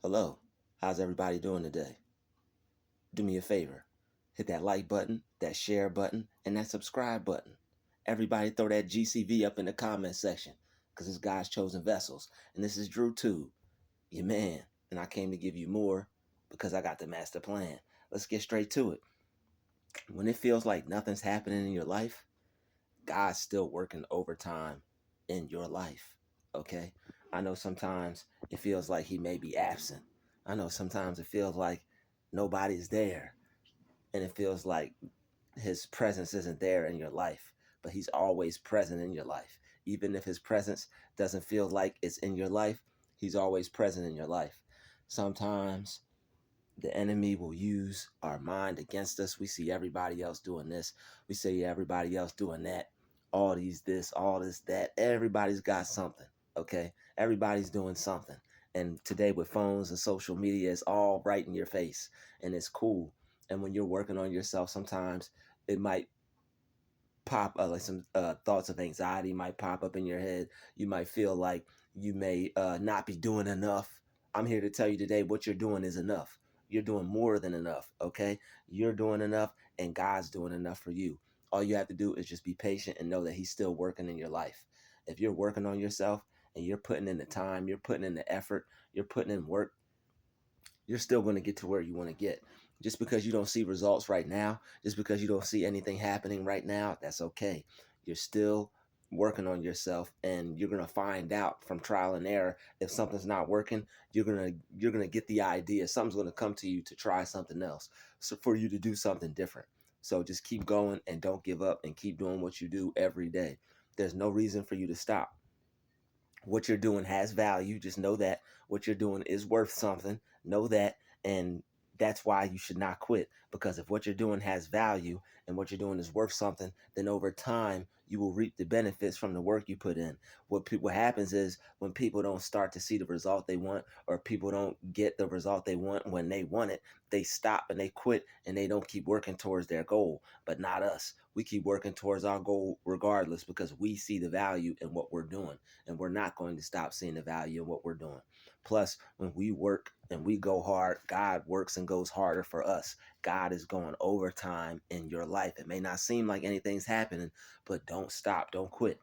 Hello, how's everybody doing today? Do me a favor, hit that like button, that share button, and that subscribe button. Everybody throw that GCV up in the comment section because it's God's chosen vessels. And this is Druuill, your man. And I came to give you more because I got the master plan. Let's get straight to it. When it feels like nothing's happening in your life, God's still working overtime in your life. Okay? I know sometimes it feels like he may be absent. I know sometimes it feels like nobody's there. And it feels like his presence isn't there in your life. But he's always present in your life. Even if his presence doesn't feel like it's in your life, he's always present in your life. Sometimes the enemy will use our mind against us. We see everybody else doing this. We see everybody else doing that. All these this, all this that. Everybody's got something. Okay? Everybody's doing something. And today with phones and social media, it's all right in your face. And it's cool. And when you're working on yourself, sometimes it might pop like some thoughts of anxiety might pop up in your head. You might feel like you may not be doing enough. I'm here to tell you today what you're doing is enough. You're doing more than enough. Okay, you're doing enough, and God's doing enough for you. All you have to do is just be patient and know that he's still working in your life. If you're working on yourself and you're putting in the time, you're putting in the effort, you're putting in work, you're still going to get to where you want to get. Just because you don't see results right now, just because you don't see anything happening right now, that's okay. You're still working on yourself, and you're going to find out from trial and error if something's not working. You're going to get the idea. Something's going to come to you to try something else, so for you to do something different. So just keep going and don't give up, and keep doing what you do every day. There's no reason for you to stop. What you're doing has value. Just know that what you're doing is worth something. Know that. And that's why you should not quit. Because if what you're doing has value and what you're doing is worth something, then over time you will reap the benefits from the work you put in. What happens is when people don't start to see the result they want, or people don't get the result they want when they want it, they stop and they quit and they don't keep working towards their goal. But not us. We keep working towards our goal regardless, because we see the value in what we're doing, and we're not going to stop seeing the value in what we're doing. Plus, when we work and we go hard, God works and goes harder for us. God is going overtime in your life. It may not seem like anything's happening, but don't stop. Don't quit.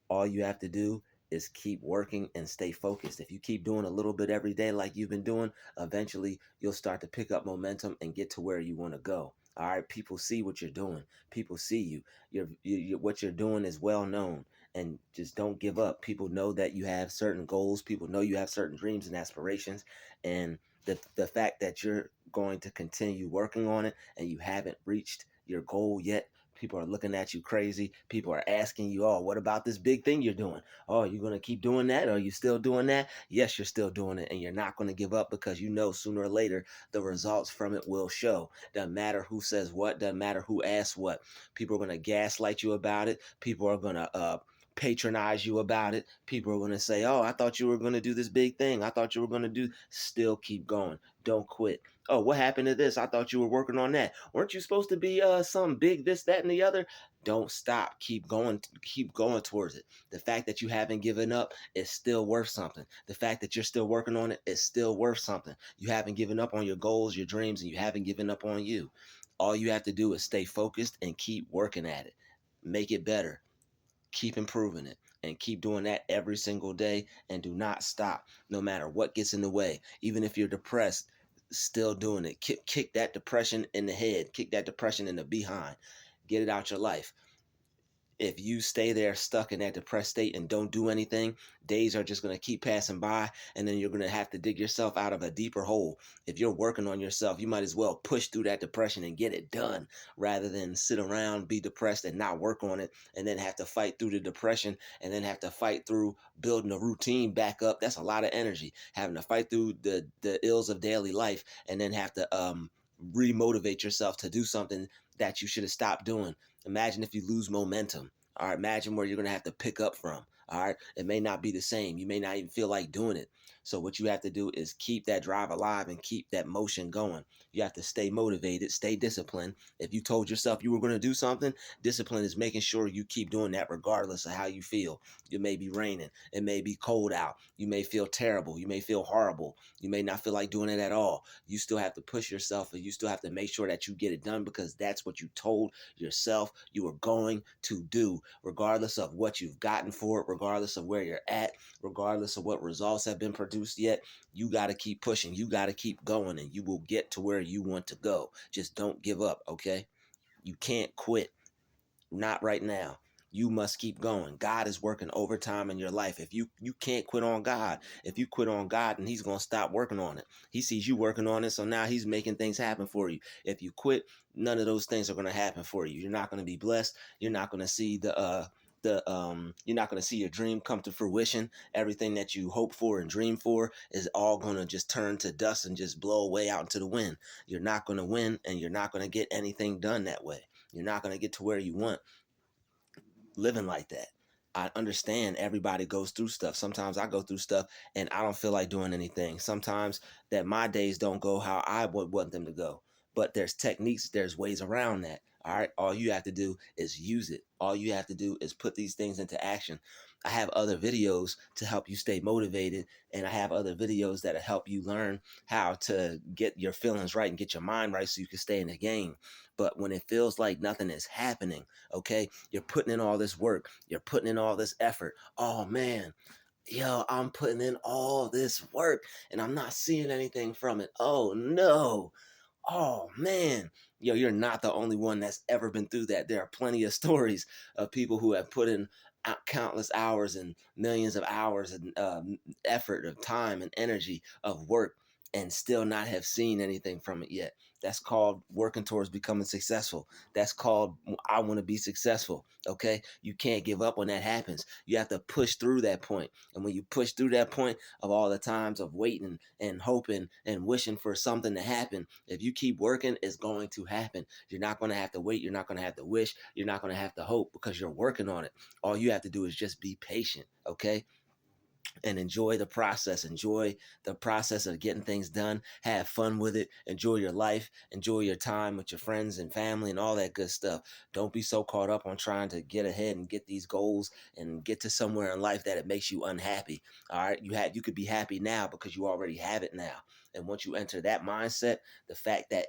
All you have to do is keep working and stay focused. If you keep doing a little bit every day like you've been doing, eventually you'll start to pick up momentum and get to where you want to go. All right, people see what you're doing. People see you. What you're doing is well known, and just don't give up. People know that you have certain goals. People know you have certain dreams and aspirations, and the fact that you're going to continue working on it and you haven't reached your goal yet, people are looking at you crazy. People are asking you, oh, what about this big thing you're doing? Oh, you're going to keep doing that? Are you still doing that? Yes, you're still doing it. And you're not going to give up, because you know sooner or later the results from it will show. Doesn't matter who says what. Doesn't matter who asks what. People are going to gaslight you about it. People are going to patronize you about it. People are going to say, oh, I thought you were going to do this big thing. I thought you were going to do. Still keep going. Don't quit. Oh, what happened to this? I thought you were working on that. Weren't you supposed to be some big this, that, and the other? Don't stop. Keep going. Keep going towards it. The fact that you haven't given up is still worth something. The fact that you're still working on it is still worth something. You haven't given up on your goals, your dreams, and you haven't given up on you. All you have to do is stay focused and keep working at it. Make it better. Keep improving it, and keep doing that every single day, and do not stop no matter what gets in the way. Even if you're depressed, still doing it. Kick that depression in the head. Kick that depression in the behind. Get it out your life. If you stay there stuck in that depressed state and don't do anything, days are just going to keep passing by, and then you're going to have to dig yourself out of a deeper hole. If you're working on yourself, you might as well push through that depression and get it done, rather than sit around, be depressed, and not work on it, and then have to fight through the depression, and then have to fight through building a routine back up. That's a lot of energy, having to fight through the ills of daily life, and then have to remotivate yourself to do something that you should have stopped doing. Imagine if you lose momentum. All right, imagine where you're going to have to pick up from. All right, it may not be the same. You may not even feel like doing it. So what you have to do is keep that drive alive and keep that motion going. You have to stay motivated, stay disciplined. If you told yourself you were going to do something, discipline is making sure you keep doing that regardless of how you feel. It may be raining, it may be cold out, you may feel terrible, you may feel horrible, you may not feel like doing it at all. You still have to push yourself, and you still have to make sure that you get it done, because that's what you told yourself you were going to do, regardless of what you've gotten for it, regardless of where you're at, regardless of what results have been produced yet. You got to keep pushing, you got to keep going, and you will get to where you want to go. Just don't give up, okay? You can't quit. Not right now. You must keep going. God is working overtime in your life. If you can't quit on God. If you quit on God, then he's going to stop working on it. He sees you working on it, so now he's making things happen for you. If you quit, none of those things are going to happen for you. You're not going to be blessed. You're not going to see you're not going to see your dream come to fruition. Everything that you hope for and dream for is all going to just turn to dust and just blow away out into the wind. You're not going to win, and you're not going to get anything done that way. You're not going to get to where you want living like that. I understand everybody goes through stuff. Sometimes I go through stuff and I don't feel like doing anything. Sometimes that my days don't go how I would want them to go. But there's techniques, there's ways around that. All right. All you have to do is use it. All you have to do is put these things into action. I have other videos to help you stay motivated, and I have other videos that help you learn how to get your feelings right and get your mind right so you can stay in the game. But when it feels like nothing is happening, okay, you're putting in all this work, you're putting in all this effort. Oh man, yo, I'm putting in all this work and I'm not seeing anything from it. Oh no. Oh man, yo, you're not the only one that's ever been through that. There are plenty of stories of people who have put in countless hours and millions of hours and effort of time and energy of work and still not have seen anything from it yet. That's called working towards becoming successful. That's called I want to be successful. Okay, you can't give up when that happens. You have to push through that point, and when you push through that point of all the times of waiting and hoping and wishing for something to happen, if you keep working, it's going to happen. You're not going to have to wait. You're not going to have to wish. You're not going to have to hope, because you're working on it. All you have to do is just be patient, okay? And enjoy the process. Enjoy the process of getting things done. Have fun with it. Enjoy your life. Enjoy your time with your friends and family and all that good stuff. Don't be so caught up on trying to get ahead and get these goals and get to somewhere in life that it makes you unhappy. All right, you could be happy now because you already have it now. And once you enter that mindset, the fact that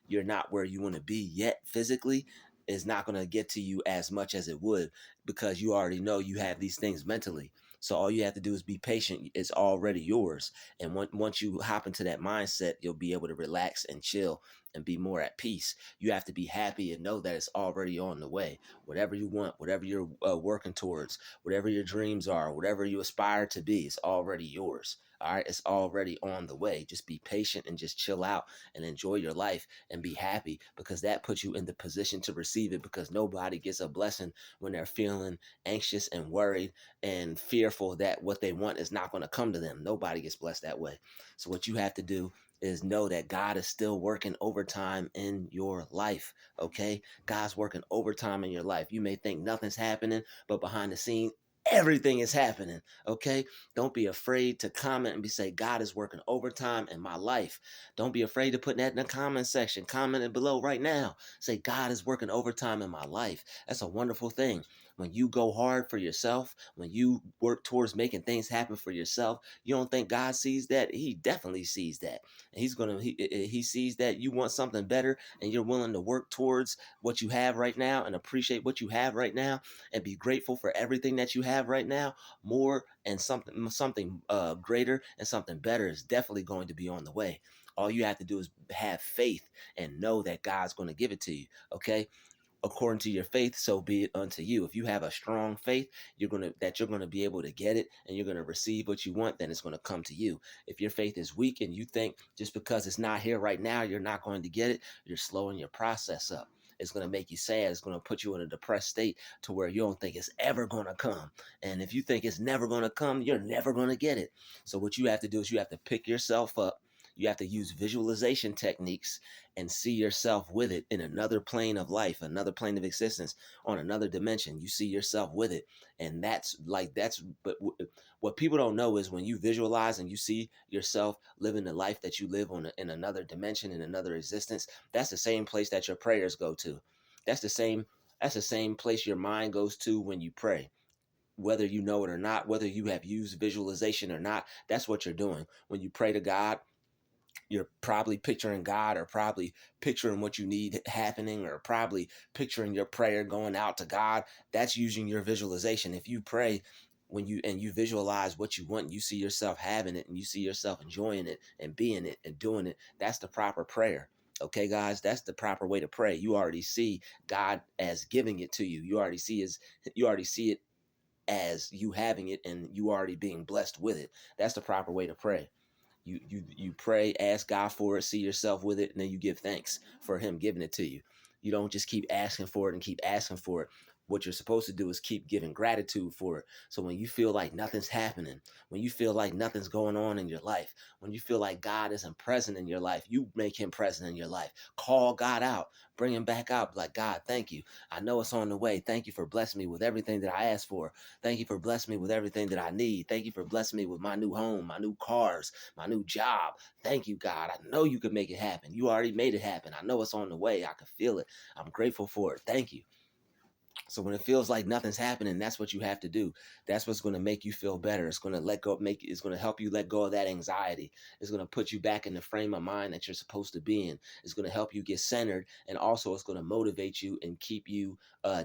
you're not where you want to be yet physically is not going to get to you as much as it would, because you already know you have these things mentally. So all you have to do is be patient. It's already yours. And once you hop into that mindset, you'll be able to relax and chill and be more at peace. You have to be happy and know that it's already on the way. Whatever you want, whatever you're working towards, whatever your dreams are, whatever you aspire to be, it's already yours. All right, it's already on the way. Just be patient and just chill out and enjoy your life and be happy, because that puts you in the position to receive it, because nobody gets a blessing when they're feeling anxious and worried and fearful that what they want is not going to come to them. Nobody gets blessed that way. So what you have to do is know that God is still working overtime in your life. Okay, God's working overtime in your life. You may think nothing's happening, but behind the scene, everything is happening. Okay, don't be afraid to comment and say God is working overtime in my life. Don't be afraid to put that in the comment section. Comment it below right now. Say God is working overtime in my life. That's a wonderful thing. When you go hard for yourself, when you work towards making things happen for yourself, you don't think God sees that? He definitely sees that. And he sees that you want something better, and you're willing to work towards what you have right now and appreciate what you have right now and be grateful for everything that you have right now. More and something greater and something better is definitely going to be on the way. All you have to do is have faith and know that God's going to give it to you. Okay, according to your faith, so be it unto you. If you have a strong faith, you're gonna be able to get it, and you're gonna receive what you want, then it's gonna come to you. If your faith is weak and you think just because it's not here right now, you're not going to get it, you're slowing your process up. It's going to make you sad. It's going to put you in a depressed state to where you don't think it's ever going to come. And if you think it's never going to come, you're never going to get it. So what you have to do is you have to pick yourself up. You have to use visualization techniques and see yourself with it in another plane of life, another plane of existence, on another dimension. You see yourself with it. And but what people don't know is when you visualize and you see yourself living the life that you live in another dimension, in another existence, that's the same place that your prayers go to. That's the same that's the same place your mind goes to when you pray. Whether you know it or not, whether you have used visualization or not, that's what you're doing. When you pray to God, you're probably picturing God, or probably picturing what you need happening, or probably picturing your prayer going out to God. That's using your visualization. If you pray you visualize what you want, you see yourself having it, and you see yourself enjoying it and being it and doing it, that's the proper prayer. Okay, guys, that's the proper way to pray. You already see God as giving it to you. You already see it as you having it, and you already being blessed with it. That's the proper way to pray. You pray, ask God for it, see yourself with it, and then you give thanks for him giving it to you. You don't just keep asking for it and keep asking for it. What you're supposed to do is keep giving gratitude for it. So when you feel like nothing's happening, when you feel like nothing's going on in your life, when you feel like God isn't present in your life, you make him present in your life. Call God out, bring him back out. Like, God, thank you. I know it's on the way. Thank you for blessing me with everything that I asked for. Thank you for blessing me with everything that I need. Thank you for blessing me with my new home, my new cars, my new job. Thank you, God. I know you can make it happen. You already made it happen. I know it's on the way. I can feel it. I'm grateful for it. Thank you. So when it feels like nothing's happening, that's what you have to do. That's what's going to make you feel better. It's going to it's going to help you let go of that anxiety. It's going to put you back in the frame of mind that you're supposed to be in. It's going to help you get centered, and also it's going to motivate you and keep you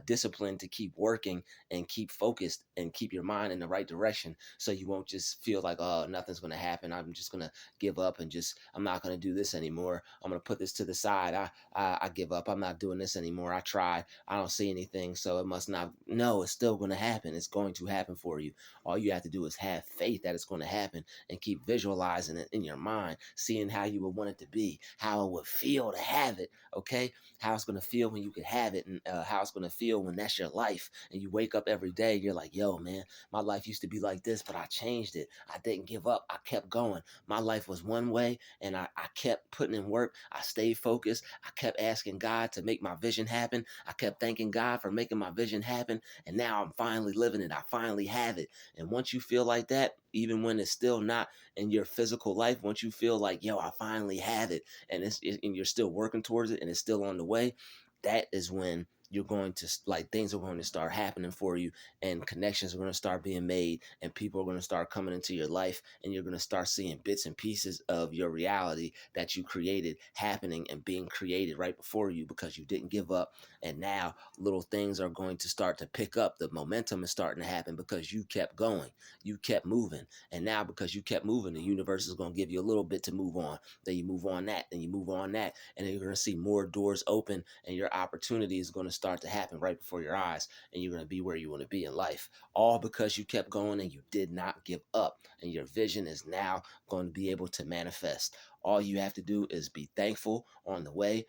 disciplined to keep working and keep focused and keep your mind in the right direction. So you won't just feel like, oh, nothing's going to happen. I'm just going to give up and I'm not going to do this anymore. I'm going to put this to the side. I give up. I'm not doing this anymore. I tried. I don't see anything, so it must not. No, it's still going to happen. It's going to happen for you. All you have to do is have faith that it's going to happen, and keep visualizing it in your mind, seeing how you would want it to be, how it would feel to have it, okay? How it's going to feel when you could have it, and how it's going to feel when that's your life. And you wake up every day, you're like, yo, man, my life used to be like this, but I changed it. I didn't give up. I kept going. My life was one way, and I kept putting in work. I stayed focused. I kept asking God to make my vision happen. I kept thanking God for making my vision happen. And now I'm finally living it. I finally have it. And once you feel like that, even when it's still not in your physical life, once you feel like, yo, I finally have it, and and you're still working towards it, and it's still on the way, that is when you're going to things are going to start happening for you, and connections are going to start being made, and people are going to start coming into your life, and you're going to start seeing bits and pieces of your reality that you created happening and being created right before you, because you didn't give up. And now little things are going to start to pick up. The momentum is starting to happen because you kept going, you kept moving. And now because you kept moving, the universe is going to give you a little bit to move on. Then you move on that, then you move on that, and then you're going to see more doors open, and your opportunity is going to start to happen right before your eyes, and you're going to be where you want to be in life, all because you kept going and you did not give up. And your vision is now going to be able to manifest. All you have to do is be thankful on the way.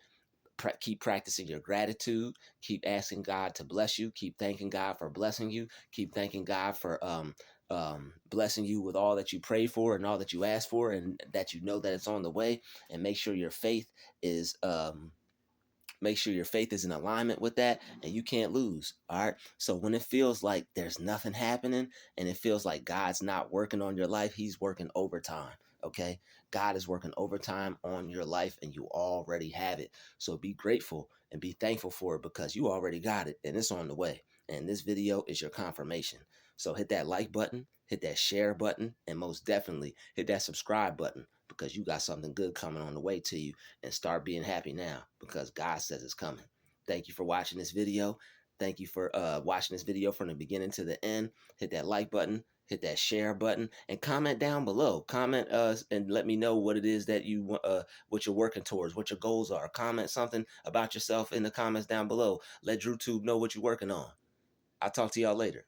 Keep practicing your gratitude. Keep asking God to bless you. Keep thanking God for blessing you. Keep thanking God for blessing you with all that you pray for and all that you ask for, and that you know that it's on the way. And is make sure your faith is in alignment with that, and you can't lose. All right. So when it feels like there's nothing happening, and it feels like God's not working on your life, he's working overtime. Okay. God is working overtime on your life, and you already have it. So be grateful and be thankful for it, because you already got it, and it's on the way. And this video is your confirmation. So hit that like button, hit that share button, and most definitely hit that subscribe button, because you got something good coming on the way to you. And start being happy now, because God says it's coming. Thank you for watching this video. Thank you for watching this video from the beginning to the end. Hit that like button, hit that share button, and comment down below. Comment and let me know what it is that what you're working towards, what your goals are. Comment something about yourself in the comments down below. Let Druuill know what you're working on. I'll talk to y'all later.